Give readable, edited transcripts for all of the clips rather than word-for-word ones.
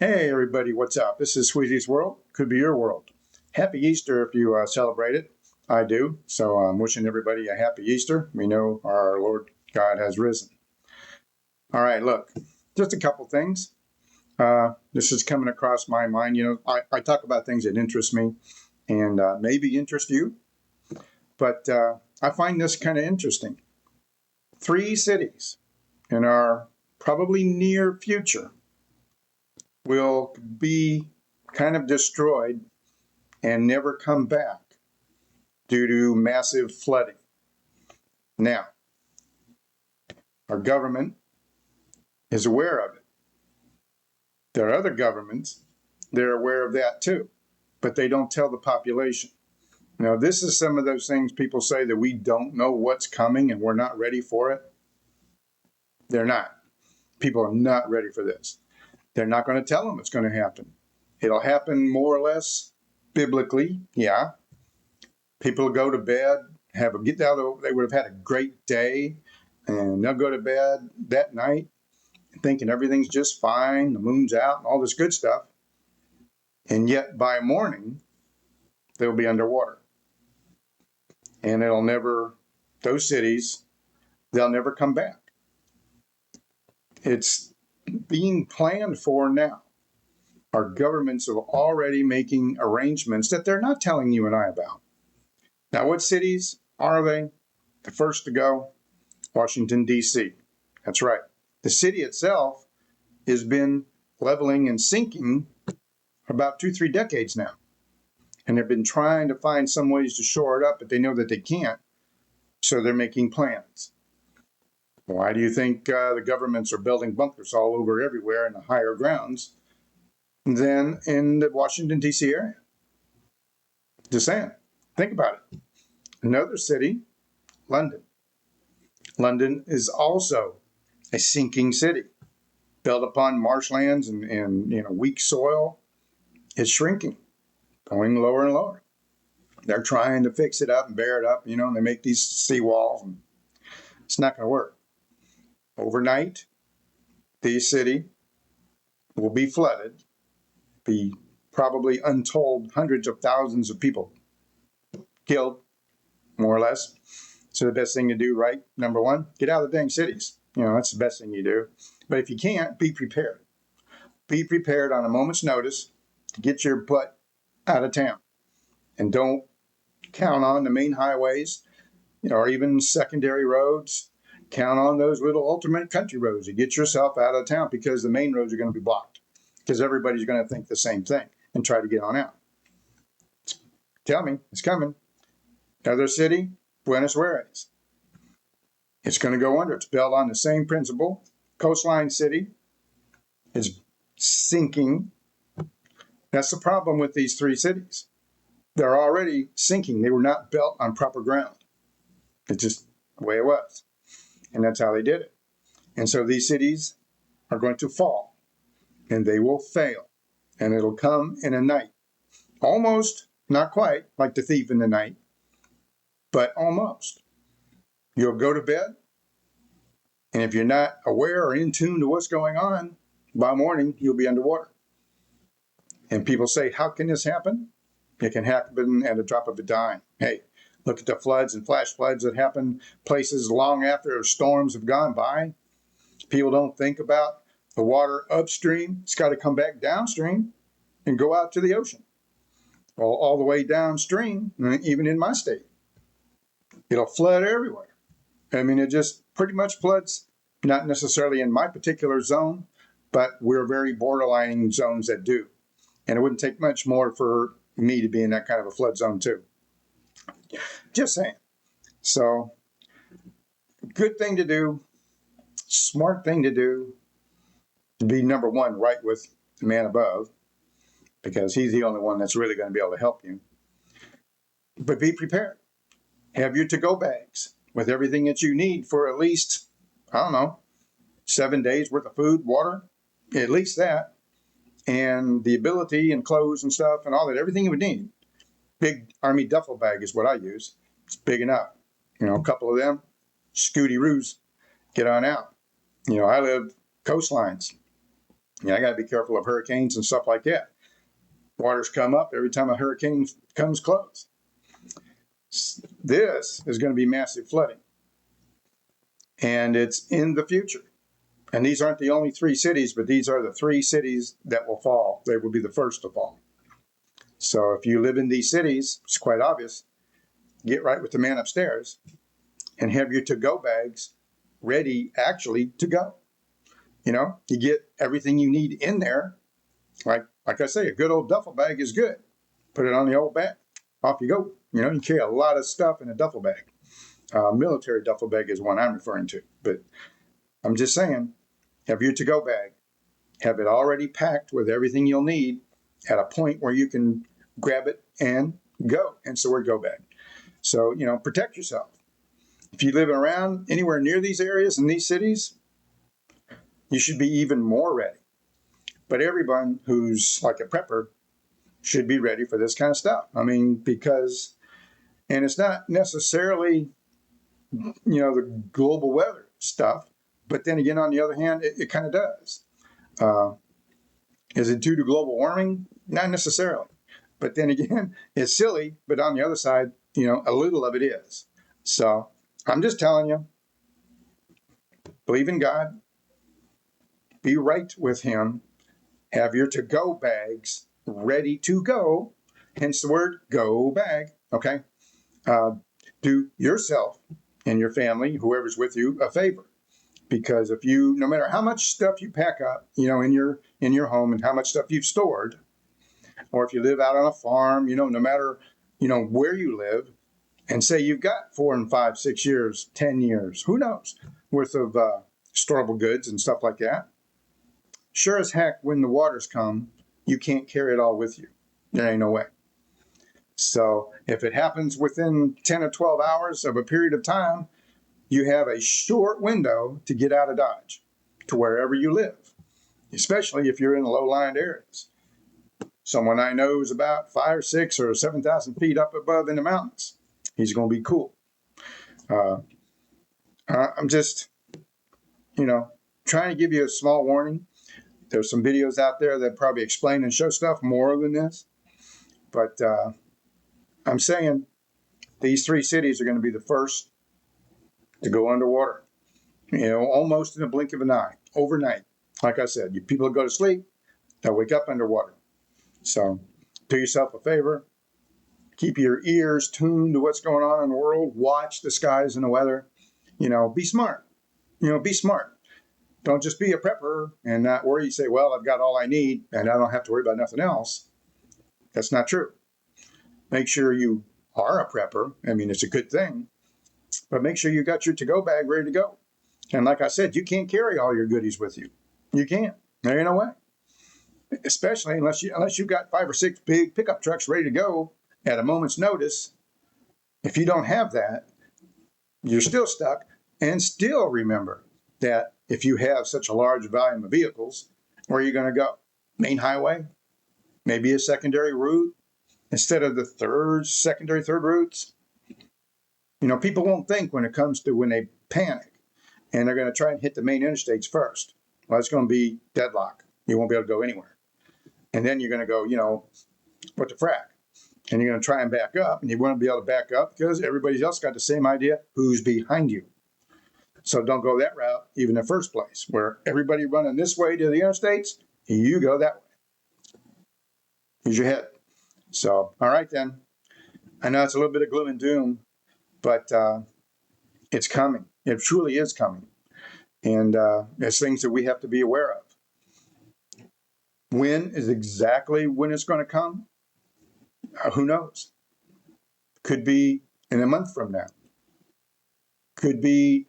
Hey everybody, what's up? This is Squeezy's World. Could be your world. Happy Easter if you celebrate it. I do. So I'm wishing everybody a happy Easter. We know our Lord God has risen. All right, look, just a couple things. This is coming across my mind. I talk about things that interest me and maybe interest you, but I find this kind of interesting. 3 cities in our probably near future will be kind of destroyed and never come back due to massive flooding. Now, our government is aware of it. There are other governments that are aware of that too, but they don't tell the population. Now, this is some of those things people say that we don't know what's coming and we're not ready for it. They're not. People are not ready for this. They're not going to tell them it's going to happen. It'll happen more or less biblically, yeah. People will go to bed, they would have had a great day, and they'll go to bed that night thinking everything's just fine, the moon's out, and all this good stuff. And yet by morning, they'll be underwater. And those cities, they'll never come back. It's being planned for now. Our governments are already making arrangements that they're not telling you and I about. Now, what cities are they? The first to go, Washington, D.C. That's right. The city itself has been leveling and sinking for about 2-3 decades now. And they've been trying to find some ways to shore it up, but they know that they can't. So they're making plans. Why do you think the governments are building bunkers all over everywhere in the higher grounds than in the Washington, D.C. area? Just saying. Think about it. Another city, London. London is also a sinking city, built upon marshlands and weak soil. It's shrinking, going lower and lower. They're trying to fix it up and bear it up, and they make these seawalls, and it's not going to work. Overnight, the city will be flooded, be probably untold hundreds of thousands of people killed, more or less. So the best thing to do, right? Number one, get out of the dang cities. That's the best thing you do. But if you can't, be prepared. Be prepared on a moment's notice to get your butt out of town. And don't count on the main highways, or even secondary roads. Count on those little alternate country roads to get yourself out of town, because the main roads are going to be blocked, because everybody's going to think the same thing and try to get on out. Tell me, it's coming. Another city, Buenos Aires. It's going to go under. It's built on the same principle. Coastline city is sinking. That's the problem with these 3 cities. They're already sinking. They were not built on proper ground. It's just the way it was. And that's how they did it. And so these cities are going to fall, and they will fail. And it'll come in a night. Almost, not quite, like the thief in the night, but almost. You'll go to bed, and if you're not aware or in tune to what's going on, by morning, you'll be underwater. And people say, how can this happen? It can happen at a drop of a dime. Hey, look at the floods and flash floods that happen places long after storms have gone by. People don't think about the water upstream. It's got to come back downstream and go out to the ocean. Well, all the way downstream, even in my state, it'll flood everywhere. It just pretty much floods, not necessarily in my particular zone, but we're very borderline zones that do. And it wouldn't take much more for me to be in that kind of a flood zone too. Just saying. So, good thing to do, smart thing to do, to be number one, right with the man above, because he's the only one that's really going to be able to help you. But be prepared. Have your to-go bags with everything that you need for at least, 7 days worth of food, water, at least that, and the ability and clothes and stuff and all that, everything you would need. Big army duffel bag is what I use. It's big enough. A couple of them, scooty-roos, get on out. I live coastlines. I got to be careful of hurricanes and stuff like that. Waters come up every time a hurricane comes close. This is going to be massive flooding. And it's in the future. And these aren't the only 3 cities, but these are the 3 cities that will fall. They will be the first to fall. So if you live in these cities, it's quite obvious, get right with the man upstairs and have your to-go bags ready actually to go. You get everything you need in there. Like I say, a good old duffel bag is good. Put it on the old bag, off you go. You carry a lot of stuff in a duffel bag. Military duffel bag is one I'm referring to. But I'm just saying, have your to-go bag. Have it already packed with everything you'll need at a point where you can grab it and go. And so we're go bag. So, protect yourself. If you live around anywhere near these areas in these cities, you should be even more ready. But everyone who's like a prepper should be ready for this kind of stuff. Because, and it's not necessarily, the global weather stuff, but then again, on the other hand, it kind of does. Is it due to global warming? Not necessarily. But then again, it's silly, but on the other side, a little of it is. So I'm just telling you, believe in God, be right with Him, have your to-go bags ready to go, hence the word go bag, okay? Do yourself and your family, whoever's with you, a favor. Because if no matter how much stuff you pack up, in your home and how much stuff you've stored, or if you live out on a farm, no matter, where you live, and say you've got 4 and 5, 6 years, 10 years, who knows, worth of storable goods and stuff like that. Sure as heck, when the waters come, you can't carry it all with you. There ain't no way. So if it happens within 10 or 12 hours of a period of time, you have a short window to get out of Dodge to wherever you live, especially if you're in low-lying areas. Someone I know is about 5 or 6 or 7,000 feet up above in the mountains. He's going to be cool. I'm just, trying to give you a small warning. There's some videos out there that probably explain and show stuff more than this. But I'm saying these 3 cities are going to be the first to go underwater, almost in a blink of an eye, overnight. Like I said, people go to sleep, they'll wake up underwater. So do yourself a favor. Keep your ears tuned to what's going on in the world. Watch the skies and the weather. Be smart. Be smart. Don't just be a prepper and not worry. You say, well, I've got all I need and I don't have to worry about nothing else. That's not true. Make sure you are a prepper. It's a good thing. But make sure you got your to-go bag ready to go. And like I said, you can't carry all your goodies with you. You can't. There ain't no way. Especially unless you've got 5 or 6 big pickup trucks ready to go at a moment's notice. If you don't have that, you're still stuck. And still remember that if you have such a large volume of vehicles, where are you going to go? Main highway? Maybe a secondary route instead of the secondary third routes? People won't think when they panic and they're going to try and hit the main interstates first. Well, it's going to be deadlock. You won't be able to go anywhere. And then you're going to go, what the frack? And you're going to try and back up, and you won't be able to back up because everybody else got the same idea who's behind you. So don't go that route even in the first place, where everybody running this way to the interstates, you go that way. Use your head. So, all right then. I know it's a little bit of gloom and doom, but it's coming. It truly is coming. And there's things that we have to be aware of. When it's going to come? Who knows? Could be in a month from now. Could be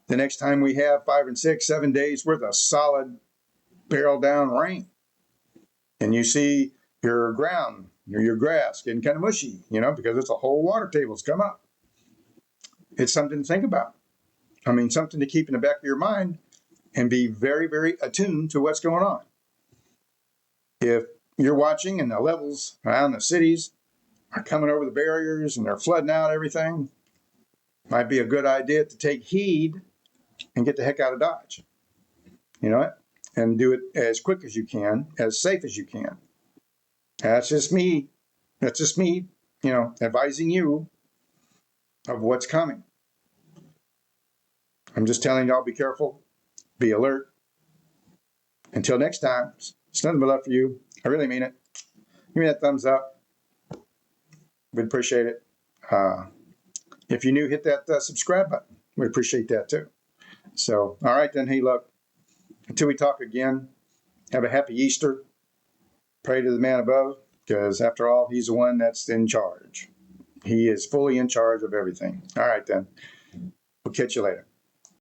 the next time we have 5 and 6, 7 days worth of solid barrel down rain. And you see your ground or your grass getting kind of mushy, because it's a whole water table's come up. It's something to think about. Something to keep in the back of your mind and be very, very attuned to what's going on. If you're watching and the levels around the cities are coming over the barriers and they're flooding out everything, might be a good idea to take heed and get the heck out of Dodge. You know what? and do it as quick as you can, as safe as you can. That's just me. That's just me, advising you of what's coming. I'm just telling y'all, be careful, be alert. Until next time, it's nothing but love for you. I really mean it. Give me that thumbs up. We'd appreciate it. If you're new, hit that subscribe button. We appreciate that too. So, all right then. Hey, look, until we talk again, have a happy Easter. Pray to the man above, because after all, he's the one that's in charge. He is fully in charge of everything. All right then. We'll catch you later.